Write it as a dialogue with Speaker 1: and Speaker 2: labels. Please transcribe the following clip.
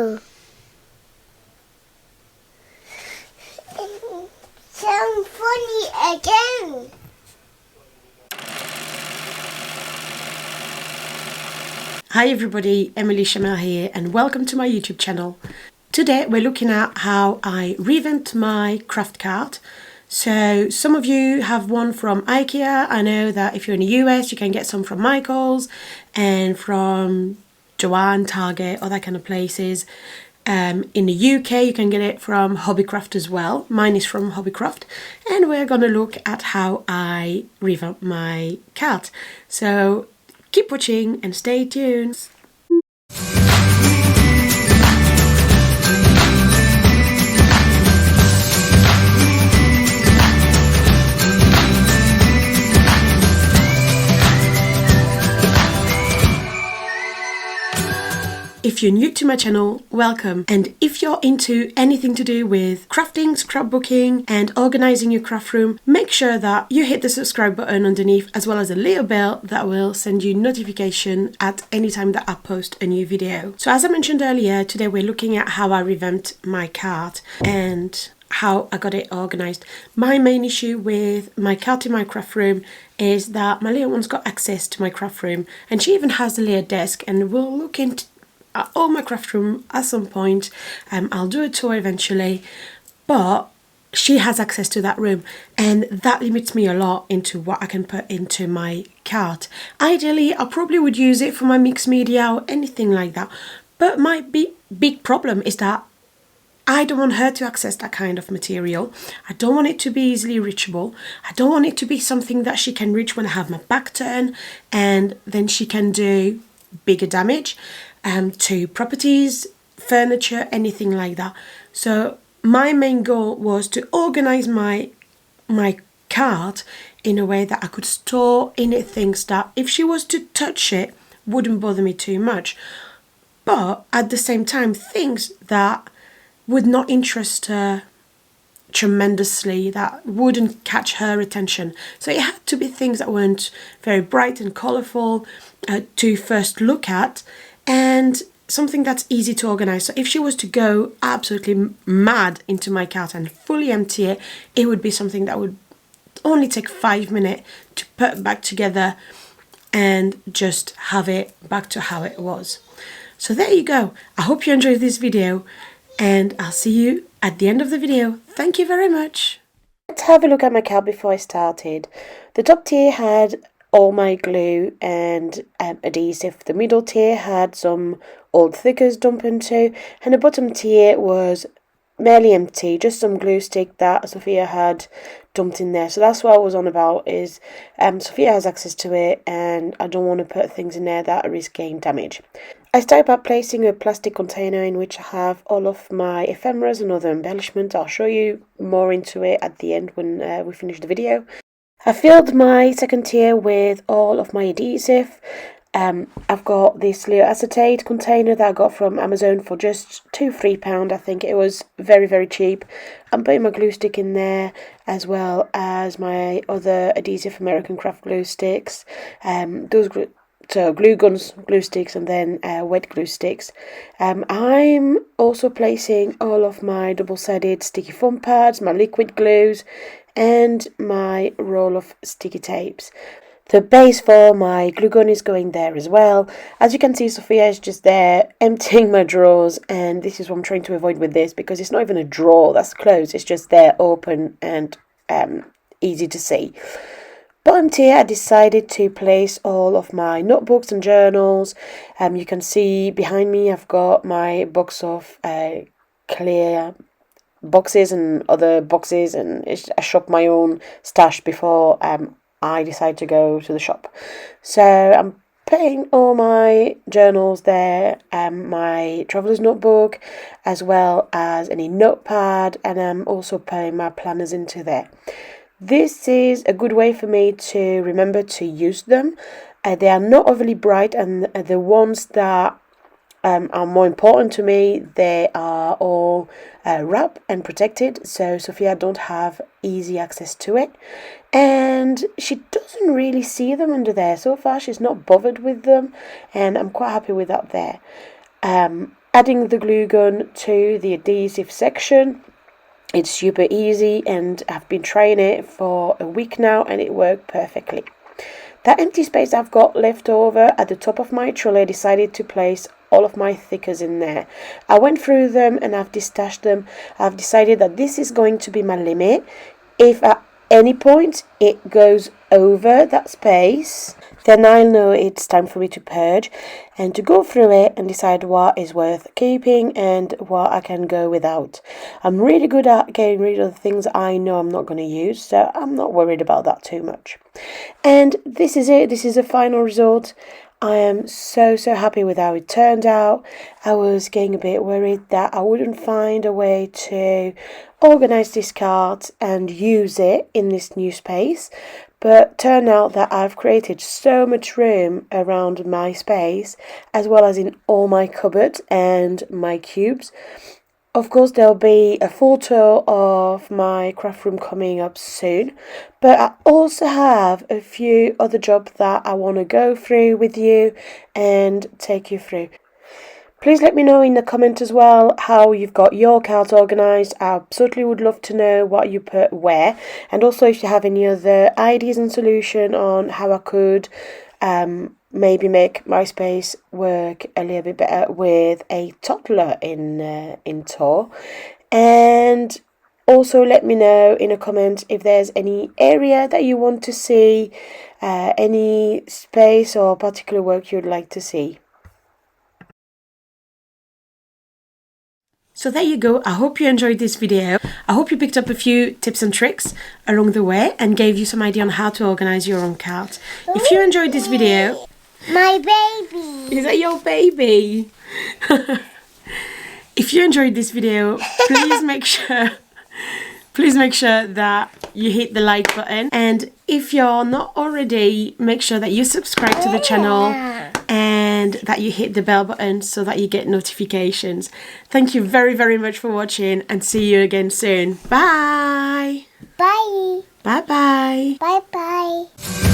Speaker 1: video. Sound funny again.
Speaker 2: Hi everybody, Emily Chamel here and welcome to my YouTube channel. Today we're looking at how I revamped my craft cart. So some of you have one from Ikea. I know that if you're in the US you can get some from Michael's and from Joanne, Target, other kind of places. In the UK you can get it from Hobbycraft as well. Mine is from Hobbycraft, and we're gonna look at how I revamp my cart. So keep watching and stay tuned. If you're new to my channel, welcome. And if you're into anything to do with crafting, scrapbooking and organizing your craft room, make sure that you hit the subscribe button underneath as well as a little bell that will send you notification at any time that I post a new video. So as I mentioned earlier, today we're looking at how I revamped my cart and how I got it organized. My main issue with my cart in my craft room is that my little one's got access to my craft room, and she even has a little desk, and we'll look into all my craft room at some point. I'll do a tour eventually, but she has access to that room, and that limits me a lot into what I can put into my cart. Ideally I probably would use it for my mixed media or anything like that, but my big problem is that I don't want her to access that kind of material. I don't want it to be easily reachable. I don't want it to be something that she can reach when I have my back turned, and then she can do bigger damage to properties, furniture, anything like that. So my main goal was to organize my cart in a way that I could store in it things that if she was to touch it wouldn't bother me too much, but at the same time things that would not interest her tremendously, that wouldn't catch her attention. So it had to be things that weren't very bright and colourful to first look at, and something that's easy to organize. So if she was to go absolutely mad into my cart and fully empty it, it would be something that would only take 5 minutes to put back together and just have it back to how it was. So there you go. I hope you enjoyed this video, and I'll see you at the end of the video. Thank you very much. Let's have a look at my cart before I started. The top tier had all my glue and adhesive. The middle tier had some old thickers dumped into, and the bottom tier was merely empty, just some glue stick that Sophia had dumped in there. So that's what I was on about, is Sophia has access to it and I don't want to put things in there that risk getting damage. I started by placing a plastic container in which I have all of my ephemeras and other embellishments. I'll show you more into it at the end when we finish the video. I filled my second tier with all of my adhesive. I've got this little acetate container that I got from Amazon for just £2-3. I think it was very, very cheap. I'm putting my glue stick in there as well as my other adhesive American craft glue sticks. So glue guns, glue sticks, and then wet glue sticks. I'm also placing all of my double-sided sticky foam pads, my liquid glues, and my roll of sticky tapes. The base for my glue gun is going there as well. As you can see, Sophia is just there emptying my drawers, and this is what I'm trying to avoid with this, because it's not even a drawer that's closed, it's just there open and easy to see. Bottom tier, I decided to place all of my notebooks and journals. You can see behind me I've got my box of clear boxes and other boxes, and I shop my own stash before I decide to go to the shop. So I'm putting all my journals there, my traveler's notebook, as well as any notepad, and I'm also putting my planners into there. This is a good way for me to remember to use them. They are not overly bright, and the ones that are more important to me, they are all wrapped and protected, so Sophia don't have easy access to it, and she doesn't really see them under there. So far she's not bothered with them, and I'm quite happy with that there. adding the glue gun to the adhesive section. It's super easy and I've been trying it for a week now and it worked perfectly. That empty space I've got left over at the top of my trolley, I decided to place all of my thickers in there. I went through them and I've destashed them. I've decided that this is going to be my limit. If at any point it goes over that space, then I'll know it's time for me to purge and to go through it and decide what is worth keeping and what I can go without. I'm really good at getting rid of the things I know I'm not going to use, so I'm not worried about that too much. And this is it. This is the final result. I am so happy with how it turned out. I was getting a bit worried that I wouldn't find a way to organise this cart and use it in this new space, but turned out that I've created so much room around my space as well as in all my cupboards and my cubes. Of course, there'll be a full tour of my craft room coming up soon, but I also have a few other jobs that I want to go through with you and take you through. Please let me know in the comment as well how you've got your cart organised. I absolutely would love to know what you put where, and also if you have any other ideas and solution on how I could maybe make my space work a little bit better with a toddler in tow. And also let me know in a comment if there's any area that you want to see, any space or particular work you'd like to see. So there you go. I hope you enjoyed this video. I hope you picked up a few tips and tricks along the way and gave you some idea on how to organize your own cart. If you enjoyed this video...
Speaker 1: My baby!
Speaker 2: Is that your baby? If you enjoyed this video, please make sure that you hit the like button. And if you're not already, make sure that you subscribe to the channel and that you hit the bell button so that you get notifications. Thank you very much for watching and see you again soon. Bye.
Speaker 1: Bye.
Speaker 2: Bye bye.
Speaker 1: Bye bye.